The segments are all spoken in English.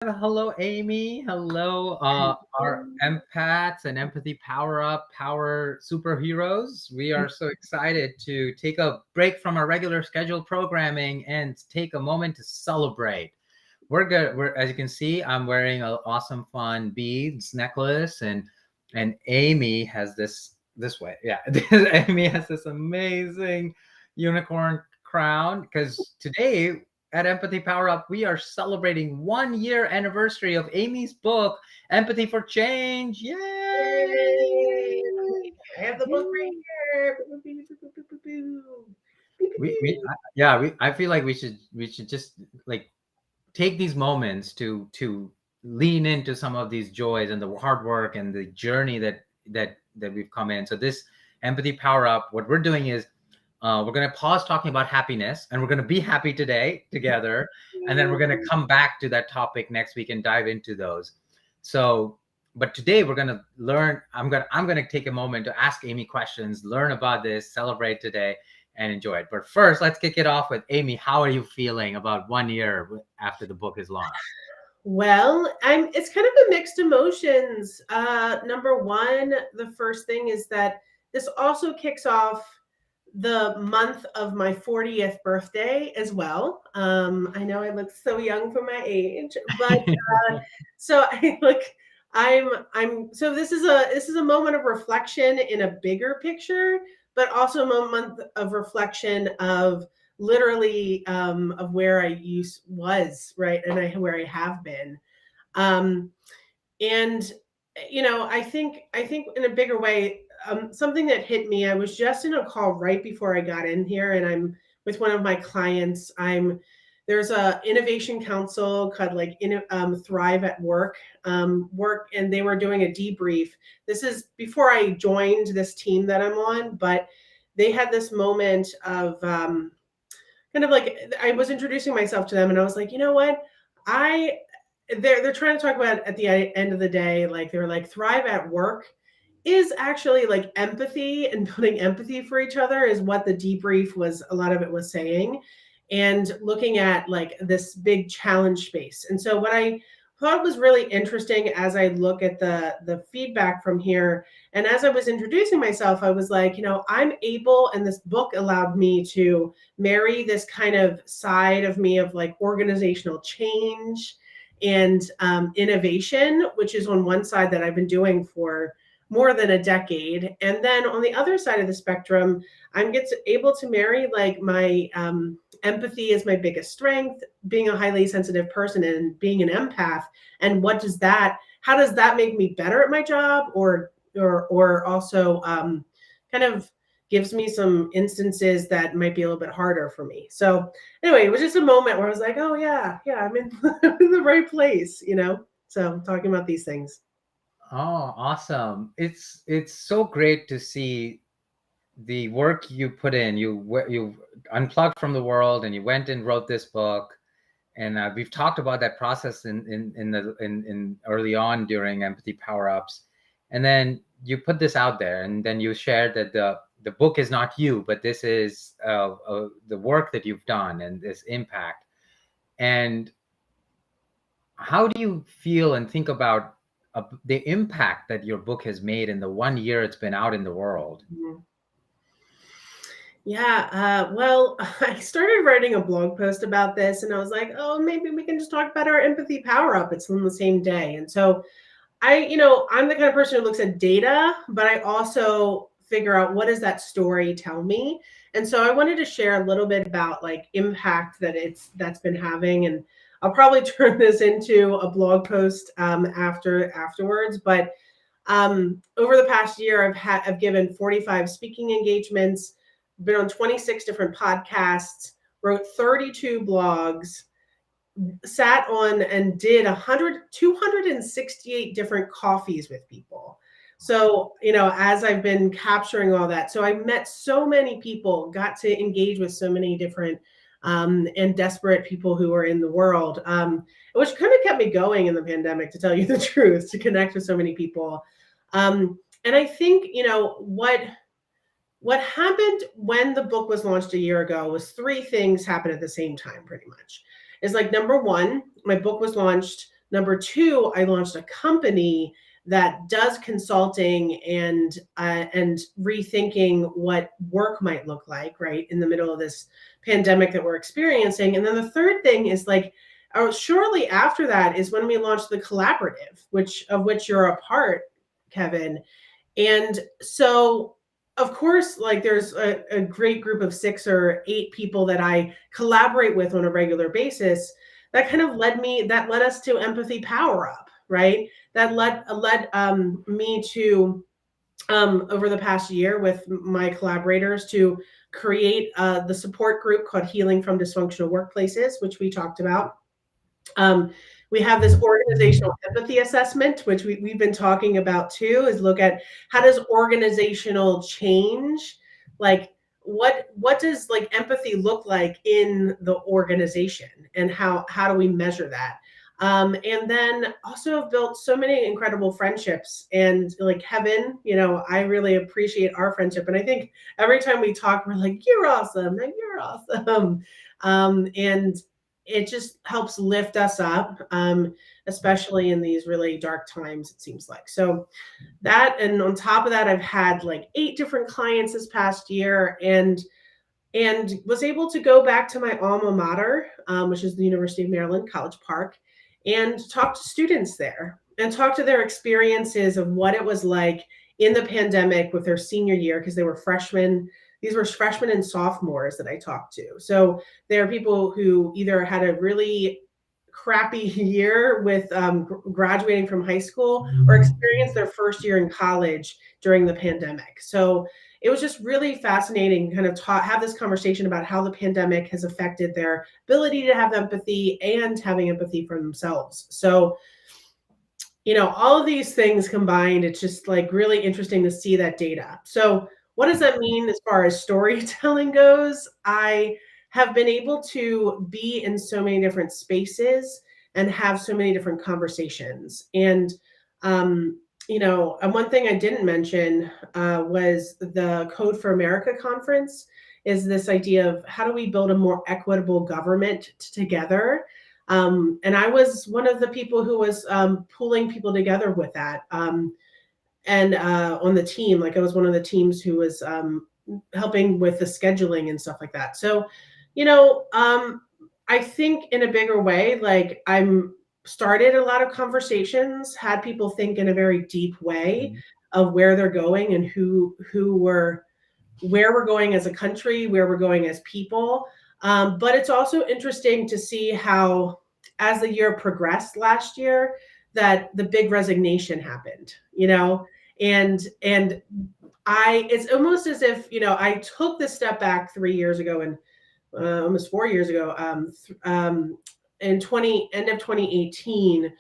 Hello, Amy. Hello, our empaths and empathy power up, power superheroes. We are so excited to take a break from our regular scheduled programming and take a moment to celebrate. We're good. As you can see, I'm wearing an awesome, fun beads necklace, and Amy has this way. Yeah, Amy has this amazing unicorn crown because today at Empathy Power Up, we are celebrating 1 year anniversary of Amy's book, Empathy for Change. Yay! Yay! I have the book right Yay! here. Boo, boo, boo, boo, boo, boo, boo. Beep, beep, We beep. yeah, I feel like we should just like take these moments to lean into some of these joys and the hard work and the journey that we've come in. So this empathy power up, what we're doing is we're going to pause talking about happiness and we're going to be happy today together, and then we're going to come back to that topic next week and dive into those. So but today we're going to learn. I'm going to take a moment to ask Amy questions, learn about this, celebrate today, and enjoy it. But first, let's kick it off with Amy. How are you feeling about 1 year after the book is launched? Well, it's kind of a mixed emotions. Number one, the first thing is that this also kicks off the month of my 40th birthday as well. I know I look so young for my age, but so I look I'm so this is a moment of reflection in a bigger picture, but also a moment of reflection of literally of where I used was, right, and where I have been. Um and I think in a bigger way, something that hit me, I was just in a call right before I got in here, and I'm with one of my clients. There's a innovation council called like Thrive at Work, and they were doing a debrief. This is before I joined this team that I'm on, but they had this moment of kind of like I was introducing myself to them, and I was like, you know what, I they're trying to talk about at the end of the day, like they're like thrive at work is actually like empathy and building empathy for each other is what the debrief was. A lot of it was saying, and looking at like this big challenge space. And so what I thought was really interesting as I look at the feedback from here, and as I was introducing myself, I was like, I'm able, and this book allowed me to marry this kind of side of me of like organizational change and innovation, which is on one side that I've been doing for more than a decade. And then on the other side of the spectrum, able to marry like my empathy is my biggest strength, being a highly sensitive person and being an empath. And how does that make me better at my job, or also kind of gives me some instances that might be a little bit harder for me. So anyway, it was just a moment where I was like, oh yeah, yeah, I'm in the right place. So talking about these things. Oh, awesome. It's so great to see the work you put in. You unplugged from the world and you went and wrote this book. And we've talked about that process in early on during Empathy Power Ups. And then you put this out there, and then you shared that the book is not you, but this is the work that you've done and this impact. And how do you feel and think about the impact that your book has made in the 1 year it's been out in the world? Mhm. Yeah, well, I started writing a blog post about this, and I was like, oh, maybe we can just talk about our empathy power up. It's on the same day. And so I'm the kind of person who looks at data, but I also figure out what does that story tell me. And so I wanted to share a little bit about like impact that's been having, and I'll probably turn this into a blog post afterwards. But over the past year, I've given 45 speaking engagements, been on 26 different podcasts, wrote 32 blogs, sat on and did 268 different coffees with people. So, as I've been capturing all that, so I met so many people, got to engage with so many different and desperate people who are in the world, which kind of kept me going in the pandemic, to tell you the truth, to connect with so many people. And I think, what happened when the book was launched a year ago was three things happened at the same time, pretty much. Is like number one, my book was launched Number two, I launched a company that does consulting and rethinking what work might look like, right, in the middle of this pandemic that we're experiencing. And then the third thing is like, shortly after that is when we launched the collaborative, which you're a part, Kevin. And so, of course, like there's a great group of 6 or 8 people that I collaborate with on a regular basis. That kind of led us to Empathy Power Up, right? That led me to over the past year with my collaborators to create the support group called Healing from Dysfunctional Workplaces, which we talked about. We have this organizational empathy assessment, which we've been talking about too, is look at how does organizational change, like what does like empathy look like in the organization, and how do we measure that? And then also have built so many incredible friendships. And like Kevin, I really appreciate our friendship. And I think every time we talk, we're like, you're awesome, and you're awesome. And it just helps lift us up, especially in these really dark times, it seems like. So that, and on top of that, I've had like 8 different clients this past year, and was able to go back to my alma mater, which is the University of Maryland, College Park, and talk to students there and talk to their experiences of what it was like in the pandemic with their senior year, because they were freshmen. These were freshmen and sophomores that I talked to. So there are people who either had a really crappy year with graduating from high school, or experienced their first year in college during the pandemic. So it was just really fascinating to kind of have this conversation about how the pandemic has affected their ability to have empathy and having empathy for themselves. So, all of these things combined, it's just like really interesting to see that data. So what does that mean as far as storytelling goes? I have been able to be in so many different spaces and have so many different conversations. And one thing I didn't mention was the Code for America conference, is this idea of how do we build a more equitable government together. And I was one of the people who was pulling people together with that. And on the team, like I was one of the teams who was helping with the scheduling and stuff like that. So, I think in a bigger way, like I'm started a lot of conversations, had people think in a very deep way of where they're going and where we're going as a country, where we're going as people. But it's also interesting to see how, as the year progressed last year, that the big resignation happened, and it's almost as if, I took this step back 3 years ago, and almost 4 years ago, in end of 2018,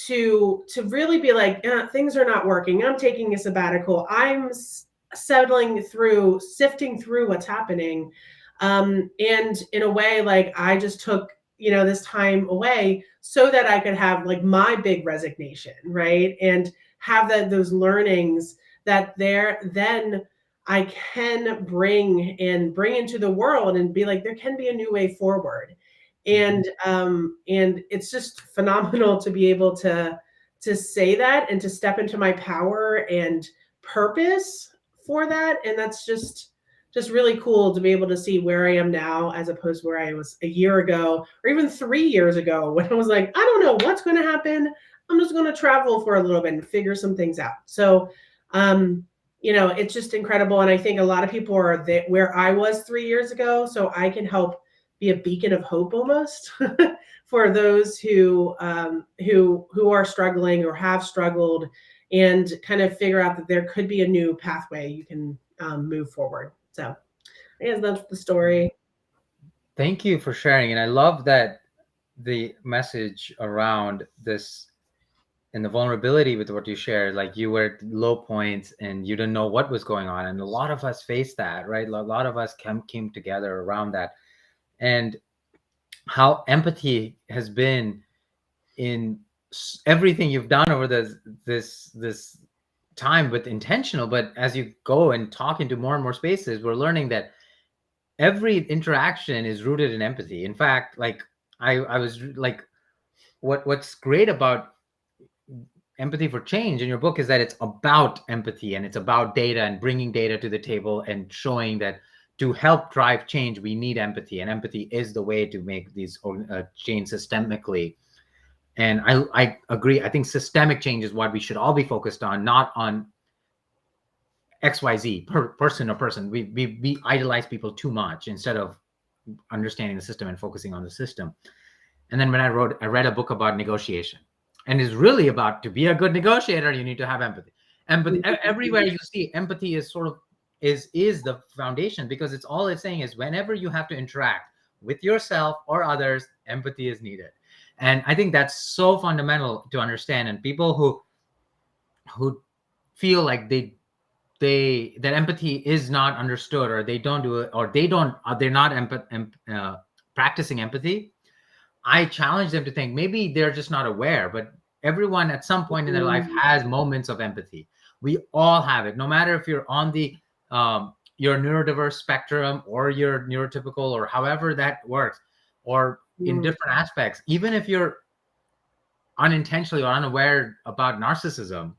to really be like, things are not working. I'm taking a sabbatical. I'm sifting through what's happening. And in a way, like I just took, this time away so that I could have like my big resignation, right? And have those learnings that then I can bring into the world and be like, there can be a new way forward. And it's just phenomenal to be able to say that and to step into my power and purpose for that. And that's just really cool to be able to see where I am now, as opposed to where I was a year ago, or even 3 years ago, when I was like, I don't know what's going to happen. I'm just going to travel for a little bit and figure some things out. So, it's just incredible. And I think a lot of people are where I was 3 years ago. So I can help be a beacon of hope almost for those who are struggling or have struggled, and kind of figure out that there could be a new pathway you can move forward. So I guess that's the story. Thank you for sharing. And I love that the message around this and the vulnerability with what you shared, like you were at low points and you didn't know what was going on. And a lot of us face that, right? A lot of us came together around that. And how empathy has been in everything you've done over this time, with intentional, but as you go and talk into more and more spaces, we're learning that every interaction is rooted in empathy. In fact, like I was like what's great about Empathy for Change in your book is that it's about empathy and it's about data and bringing data to the table and showing that to help drive change, we need empathy, and empathy is the way to make these change systemically. And I agree. I think systemic change is what we should all be focused on, not on XYZ person. We idolize people too much instead of understanding the system and focusing on the system. And then when I read a book about negotiation, and it's really about, to be a good negotiator, you need to have empathy. Empathy everywhere you see empathy is sort of is the foundation, because it's saying is whenever you have to interact with yourself or others, empathy is needed. And I think that's so fundamental to understand. And people who feel like that empathy is not understood, or they don't do it, or they're not practicing empathy, I challenge them to think maybe they're just not aware. But everyone at some point in their life has moments of empathy. We all have it, no matter if you're on the your neurodiverse spectrum or you're neurotypical, or however that works, or in different aspects. Even if you're unintentionally or unaware about narcissism,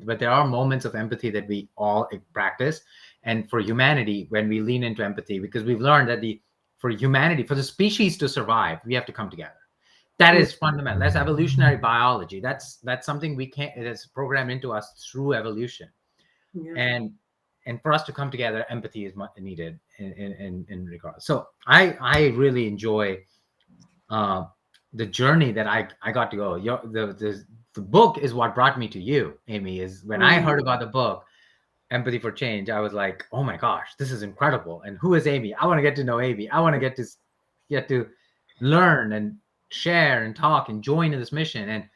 but there are moments of empathy that we all practice. And for humanity, when we lean into empathy, because we've learned that for humanity, for the species to survive, we have to come together. That is fundamental. That's evolutionary biology. That's something we can't. It is programmed into us through evolution. Yeah. And for us to come together, empathy is needed in regards. So I really enjoy the journey that I got to go. The book is what brought me to you, Amy. Is when I heard about the book, Empathy for Change, I was like, oh my gosh, this is incredible. And who is Amy? I want to get to know Amy. I want to get to learn and share and talk and join in this mission.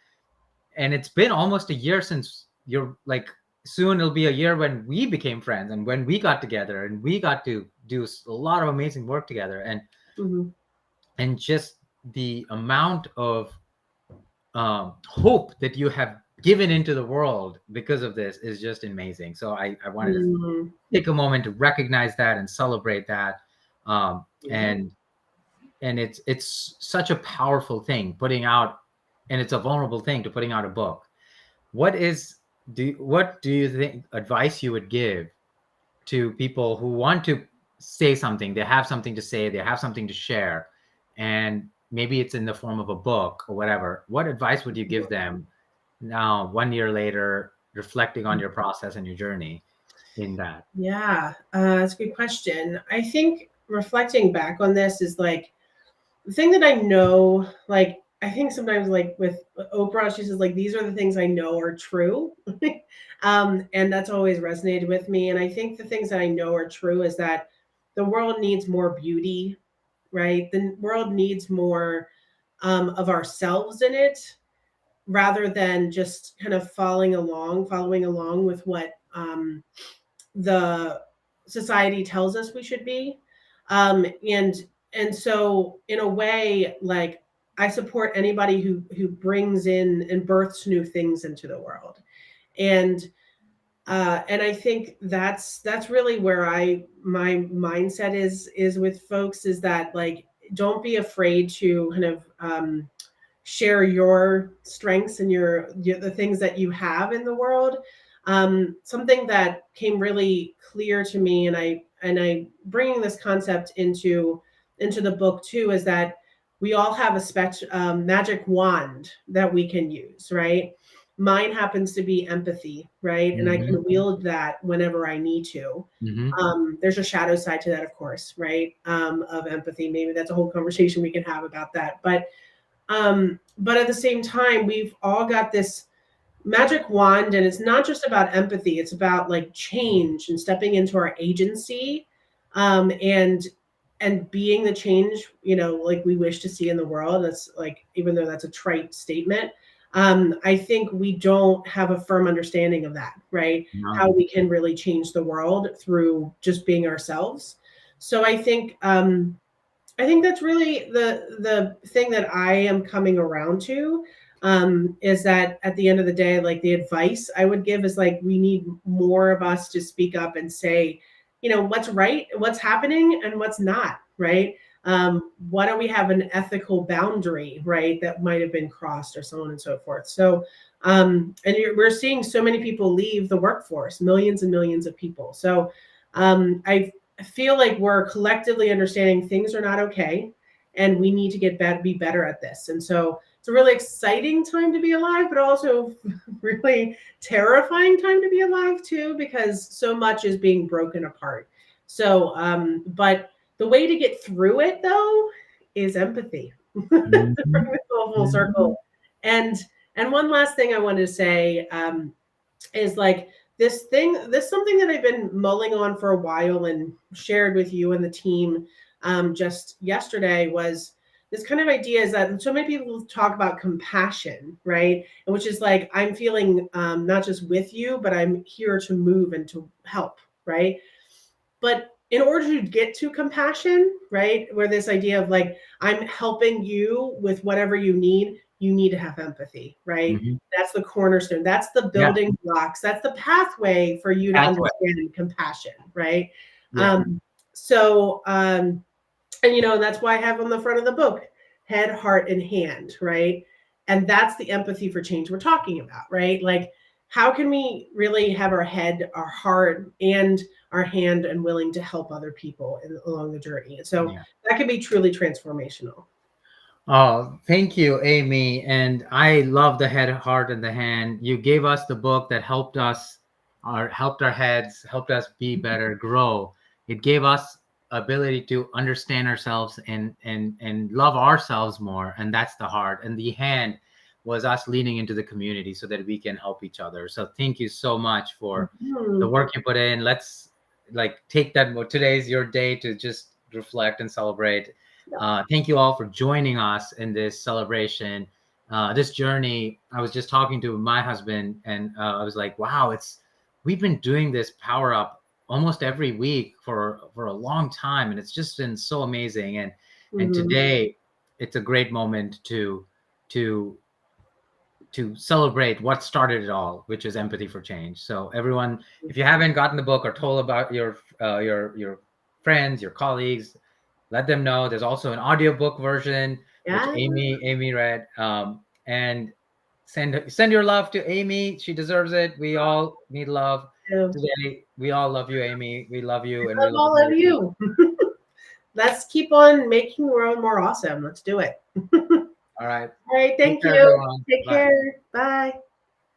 And it's been almost a year since soon it'll be a year when we became friends and when we got together and we got to do a lot of amazing work together. And just the amount of hope that you have given into the world because of this is just amazing. So I wanted to take a moment to recognize that and celebrate that. And it's such a powerful thing putting out, and it's a vulnerable thing to putting out a book. What do you think advice you would give to people who want to say something? They have something to say, they have something to share, and maybe it's in the form of a book or whatever. What advice would you give them now, 1 year later, reflecting on your process and your journey in that? Yeah, that's a good question. I think reflecting back on this is like the thing that I know, like, I think sometimes like with Oprah, she says like, these are the things I know are true. And that's always resonated with me. And I think the things that I know are true is that the world needs more beauty, right? The world needs more of ourselves in it, rather than just kind of following along with what the society tells us we should be. And so in a way, like, I support anybody who brings in and births new things into the world. And I think that's really where my mindset is with folks, is that, like, don't be afraid to kind of share your strengths and the things that you have in the world. Something that came really clear to me, and I bringing this concept into the book too, is that we all have a magic wand that we can use, right? Mine happens to be empathy, right? And I can wield that whenever I need to. There's a shadow side to that, of course, right? Of empathy. Maybe that's a whole conversation we can have about that. But at the same time, we've all got this magic wand, and it's not just about empathy. It's about like change and stepping into our agency, and being the change, like we wish to see in the world. That's like, even though that's a trite statement, I think we don't have a firm understanding of that, right? How we can really change the world through just being ourselves. So I think that's really the thing that I am coming around to, is that at the end of the day, like, the advice I would give is like, we need more of us to speak up and say, what's right, what's happening, and what's not, right? Why don't we have an ethical boundary, right, that might have been crossed or so on and so forth. So we're seeing so many people leave the workforce, millions and millions of people. So I feel like we're collectively understanding things are not okay, and we need to be better at this. And so it's a really exciting time to be alive, but also really terrifying time to be alive too, because so much is being broken apart. So, but the way to get through it though is empathy. To Mhm. bring this full Mhm. circle. And one last thing I wanted to say is like this something that I've been mulling on for a while and shared with you and the team just yesterday was this kind of idea is that so many people talk about compassion, right? And which is like I'm feeling not just with you, but I'm here to move and to help, right? But in order to get to compassion, right, where this idea of like I'm helping you with whatever you need to have empathy, right? Mhm. That's the cornerstone. That's the Yeah. building blocks. That's the pathway for you to Pathway. understand compassion, right? Yeah. Um, so, and that's why I have on the front of the book head, heart, and hand, right? And that's the empathy for change we're talking about, right? Like, how can we really have our head, our heart, and our hand and willing to help other people along the journey? And so Yeah. that can be truly transformational. Oh, thank you, Amy. And I love the head, heart, and the hand. You gave us the book that helped us, helped our heads, helped us be better, grow. It gave us ability to understand ourselves and love ourselves more. And that's the heart. And the hand was us leaning into the community so that we can help each other. So thank you so much for the Mhm. work you put in. Let's like take that. Today's your day to just reflect and celebrate. Thank you all for joining us in this celebration, this journey. I was just talking to my husband, and I was like, "Wow, we've been doing this power up almost every week for a long time, and it's just been so amazing." And Mhm. today, it's a great moment to to celebrate what started it all, which is empathy for change. So everyone, if you haven't gotten the book or told about your friends, your colleagues, let them know. There's also an audiobook version which Yeah. Amy read. And send your love to Amy. She deserves it. We all need love I today. We all love you, Amy. We love you, and we love love all of you. you. Let's keep on making the world more awesome. Let's do it. All right. All right. Take Thank care, you. everyone. Take Bye. care. Bye.